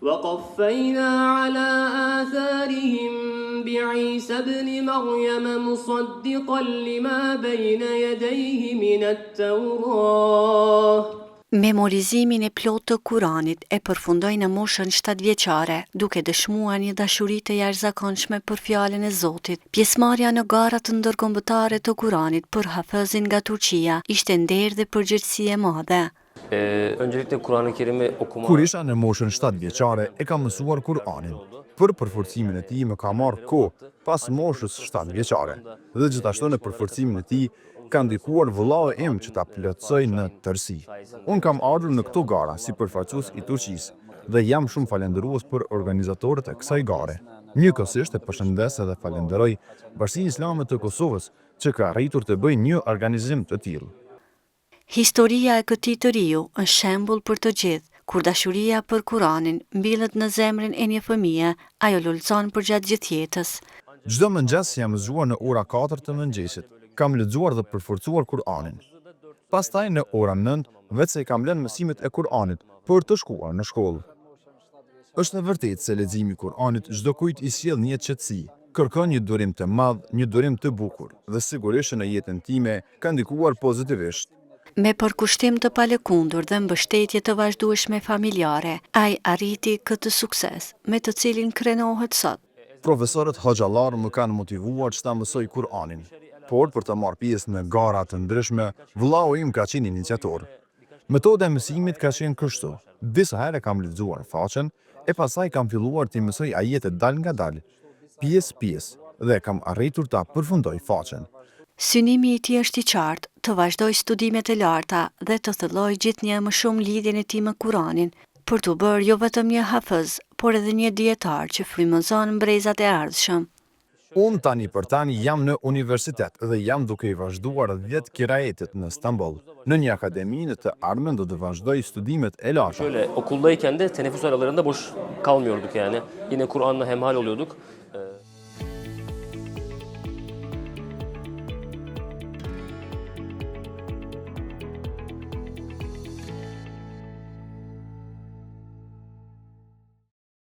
وقفينا على آثارهم بعيسى ابن مريم مصدقا لما بين يديه من التوراة. Memorizimin e plotë të Kuranit e përfundoi në moshën 7 vjeçare, duke dëshmuar një dashuri të jashtëzakonshme për fjalën e Zotit. Pjesëmarrja në gara të ndërkombëtare të Kuranit për hafezin nga Turqia ishte nder dhe përgjegjësi e madhe. Öncelikle Kur'an-ı Kerim'i okuma... Kur isha në moshën 7 vjeçare, e kam mësuar Kur'anin. Për përforcimin e tij më ka marrë kohë pas moshës 7 vjeçare. Dhe gjithashtu në përforcimin e tij ka ndikuar vëllau im që ta plotësoj në tërësi. Unë kam ardhur në këto gara si përfaqësues i Turqisë dhe jam shumë falendërues për organizatorët e kësaj gare. Njëkohësisht e përshëndes dhe falenderoj Bashkinë Islame të Kosovës që ka arritur të bëjë një organizim të tillë. Historia e këtij të riu është shembull për të gjithë. Kur dashuria për Kuranin mbillet në zemrën e një fëmije, ajo lulëzon për gjatë gjithë jetës. Çdo mëngjes jam zgjuar në ora 4 të mëngjesit. Kam lexuar dhe përforcuar Kur'anin. Pastaj në orën 9, vetë se kam lënë mësimet e Kur'anit për të shkuar në shkollë. Është e vërtetë se leximi i Kur'anit çdo kujt i sjell një qetësi, kërkon një durim të madh, një durim të bukur dhe sigurisht në jetën time ka ndikuar pozitivisht. Me përkushtim të palëkundur dhe mbështetje të vazhdueshme familjare, ai arriti këtë sukses, me të cilin krenohet sot. Profesorët hoxhallar më kanë motivuar që ta mësoj Kur'anin, por për të marrë pjesë në gara të ndryshme, vëllau im ka qenë iniciator. Metoda e mësimit ka qenë kështu. Disa herë kam lexuar faqen e pastaj kam filluar të mësoj ajete dal nga dal, pjesë dhe kam arritur ta përfundoj faqen. Synimi i tij është i qartë, të vazhdoj studimet e larta dhe të thelloj gjithnjë më shumë lidhjen e tij me Kuranin, për të bërë jo vetëm një hafez, por edhe një dietar që frymëzon brezat e ardhshëm. Unë tani jam në universitet dhe jam duke i vazhduar 10 kirajetit në Stamboll. Në një akademi në të ardhmen do të vazhdoj studimet e larta. Şöyle okuldayken de teneffüs aralarında boş kalmıyorduk yani. Yine Kur'an'la hemhal oluyorduk.